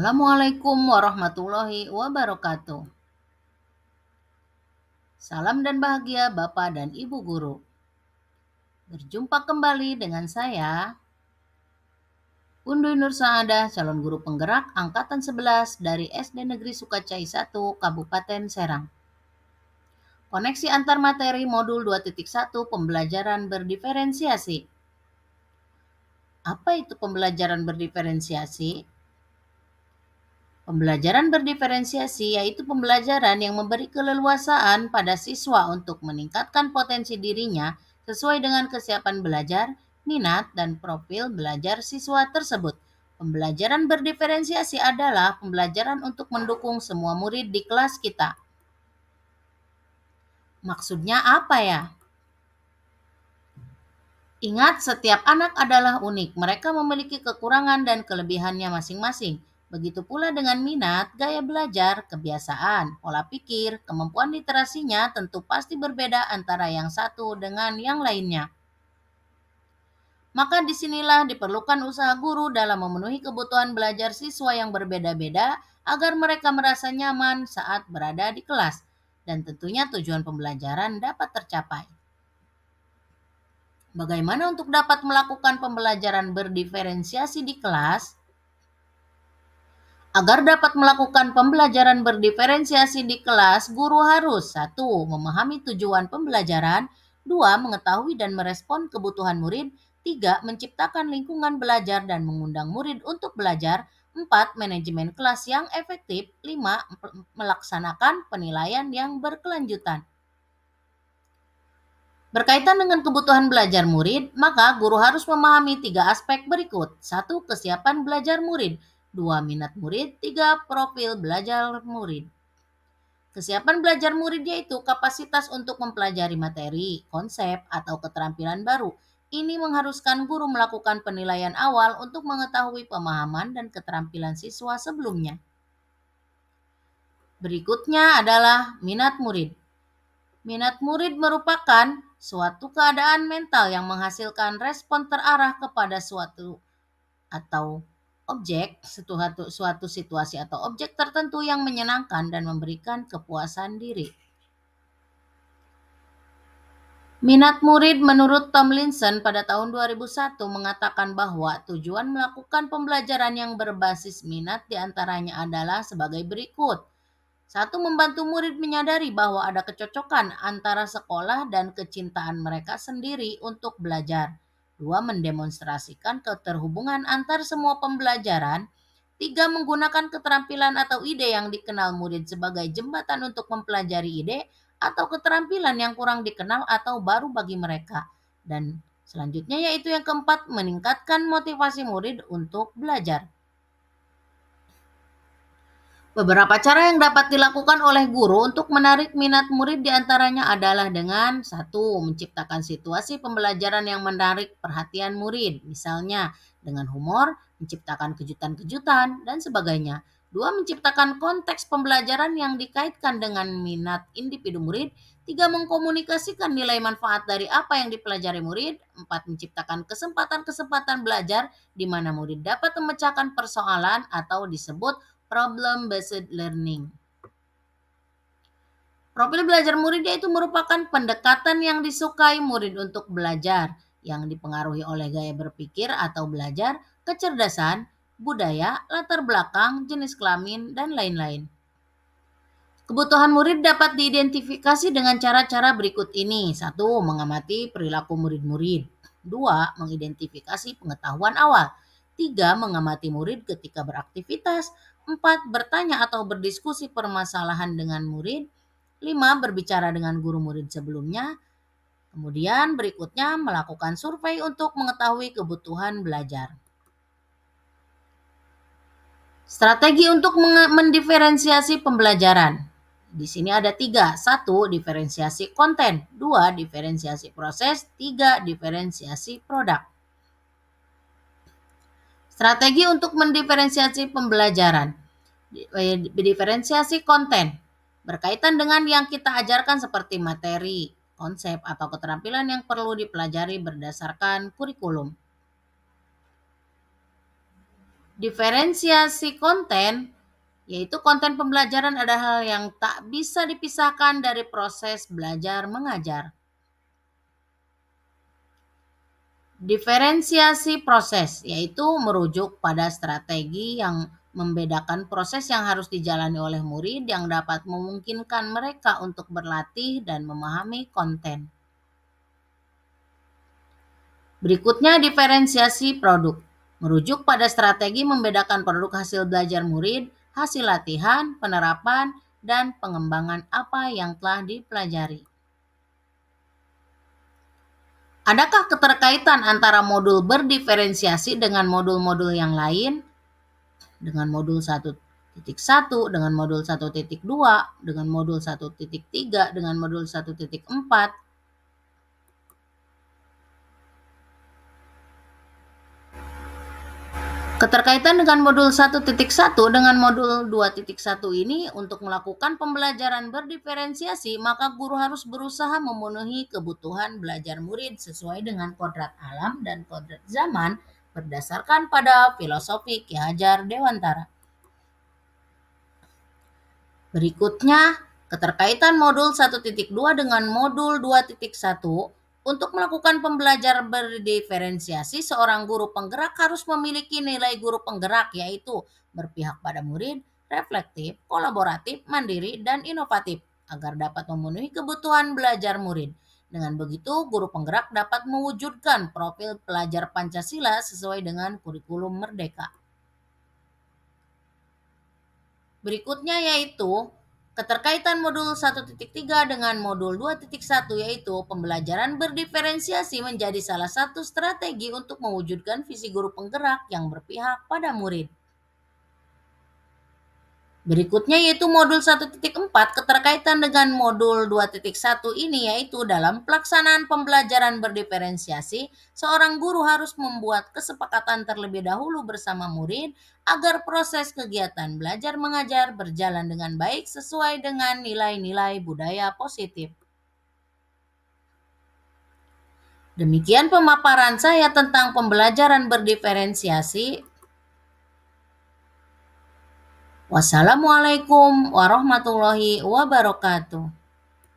Assalamualaikum warahmatullahi wabarakatuh. Salam dan bahagia Bapak dan Ibu guru. Berjumpa kembali dengan saya, Unduy Nur Saadah, calon guru penggerak Angkatan 11 dari SD Negeri Sukacai 1, Kabupaten Serang. Koneksi antar materi modul 2.1 pembelajaran berdiferensiasi. Apa itu pembelajaran berdiferensiasi? Pembelajaran berdiferensiasi yaitu pembelajaran yang memberi keleluasaan pada siswa untuk meningkatkan potensi dirinya sesuai dengan kesiapan belajar, minat, dan profil belajar siswa tersebut. Pembelajaran berdiferensiasi adalah pembelajaran untuk mendukung semua murid di kelas kita. Maksudnya apa ya? Ingat, setiap anak adalah unik. Mereka memiliki kekurangan dan kelebihannya masing-masing. Begitu pula dengan minat, gaya belajar, kebiasaan, pola pikir, kemampuan literasinya tentu pasti berbeda antara yang satu dengan yang lainnya. Maka disinilah diperlukan usaha guru dalam memenuhi kebutuhan belajar siswa yang berbeda-beda agar mereka merasa nyaman saat berada di kelas. Dan tentunya tujuan pembelajaran dapat tercapai. Bagaimana untuk dapat melakukan pembelajaran berdiferensiasi di kelas? Agar dapat melakukan pembelajaran berdiferensiasi di kelas, guru harus 1. Memahami tujuan pembelajaran, 2. Mengetahui dan merespon kebutuhan murid, 3. Menciptakan lingkungan belajar dan mengundang murid untuk belajar, 4. Manajemen kelas yang efektif, 5. Melaksanakan penilaian yang berkelanjutan. Berkaitan dengan kebutuhan belajar murid, maka guru harus memahami 3 aspek berikut. 1. Kesiapan belajar murid. 2. Minat murid. 3. Profil belajar murid. Kesiapan belajar murid yaitu kapasitas untuk mempelajari materi, konsep, atau keterampilan baru. Ini mengharuskan guru melakukan penilaian awal untuk mengetahui pemahaman dan keterampilan siswa sebelumnya. Berikutnya adalah minat murid. Minat murid merupakan suatu keadaan mental yang menghasilkan respon terarah kepada suatu atau objek, suatu situasi atau objek tertentu yang menyenangkan dan memberikan kepuasan diri. Minat murid menurut Tomlinson pada tahun 2001 mengatakan bahwa tujuan melakukan pembelajaran yang berbasis minat diantaranya adalah sebagai berikut. 1. Membantu murid menyadari bahwa ada kecocokan antara sekolah dan kecintaan mereka sendiri untuk belajar. 2. Mendemonstrasikan keterhubungan antar semua pembelajaran. 3. Menggunakan keterampilan atau ide yang dikenal murid sebagai jembatan untuk mempelajari ide atau keterampilan yang kurang dikenal atau baru bagi mereka. Dan selanjutnya yaitu yang keempat, meningkatkan motivasi murid untuk belajar. Beberapa cara yang dapat dilakukan oleh guru untuk menarik minat murid diantaranya adalah dengan 1. Menciptakan situasi pembelajaran yang menarik perhatian murid, misalnya dengan humor, menciptakan kejutan-kejutan, dan sebagainya. 2. Menciptakan konteks pembelajaran yang dikaitkan dengan minat individu murid. 3. Mengkomunikasikan nilai manfaat dari apa yang dipelajari murid. 4. Menciptakan kesempatan-kesempatan belajar di mana murid dapat memecahkan persoalan atau disebut problem-based learning. Profil belajar murid yaitu merupakan pendekatan yang disukai murid untuk belajar, yang dipengaruhi oleh gaya berpikir atau belajar, kecerdasan, budaya, latar belakang, jenis kelamin, dan lain-lain. Kebutuhan murid dapat diidentifikasi dengan cara-cara berikut ini. 1. Mengamati perilaku murid-murid. 2. Mengidentifikasi pengetahuan awal. 3. Mengamati murid ketika beraktivitas. 4. Bertanya atau berdiskusi permasalahan dengan murid. 5. Berbicara dengan guru murid sebelumnya. Kemudian berikutnya melakukan survei untuk mengetahui kebutuhan belajar. Strategi untuk mendiferensiasi pembelajaran. Di sini ada 3. 1. Diferensiasi konten. 2. Diferensiasi proses. 3. Diferensiasi produk. Strategi untuk mendiferensiasi pembelajaran. Diferensiasi konten. Berkaitan dengan yang kita ajarkan seperti materi, konsep, atau keterampilan yang perlu dipelajari berdasarkan kurikulum. Diferensiasi konten, yaitu konten pembelajaran adalah hal yang tak bisa dipisahkan dari proses belajar mengajar. Diferensiasi proses, yaitu merujuk pada strategi yang membedakan proses yang harus dijalani oleh murid yang dapat memungkinkan mereka untuk berlatih dan memahami konten. Berikutnya diferensiasi produk, merujuk pada strategi membedakan produk hasil belajar murid, hasil latihan, penerapan, dan pengembangan apa yang telah dipelajari. Adakah keterkaitan antara modul berdiferensiasi dengan modul-modul yang lain? Dengan modul 1.1, dengan modul 1.2, dengan modul 1.3, dengan modul 1.4? Keterkaitan dengan modul 1.1 dengan modul 2.1 ini untuk melakukan pembelajaran berdiferensiasi, maka guru harus berusaha memenuhi kebutuhan belajar murid sesuai dengan kodrat alam dan kodrat zaman berdasarkan pada filosofi Ki Hajar Dewantara. Berikutnya, keterkaitan modul 1.2 dengan modul 2.1. Untuk melakukan pembelajaran berdiferensiasi, seorang guru penggerak harus memiliki nilai guru penggerak, yaitu berpihak pada murid, reflektif, kolaboratif, mandiri, dan inovatif, agar dapat memenuhi kebutuhan belajar murid. Dengan begitu, guru penggerak dapat mewujudkan profil pelajar Pancasila sesuai dengan kurikulum Merdeka. Berikutnya yaitu keterkaitan modul 1.3 dengan modul 2.1, yaitu pembelajaran berdiferensiasi menjadi salah satu strategi untuk mewujudkan visi guru penggerak yang berpihak pada murid. Berikutnya yaitu modul 1.4, keterkaitan dengan modul 2.1 ini, yaitu dalam pelaksanaan pembelajaran berdiferensiasi, seorang guru harus membuat kesepakatan terlebih dahulu bersama murid agar proses kegiatan belajar mengajar berjalan dengan baik sesuai dengan nilai-nilai budaya positif. Demikian pemaparan saya tentang pembelajaran berdiferensiasi. Wassalamualaikum warahmatullahi wabarakatuh.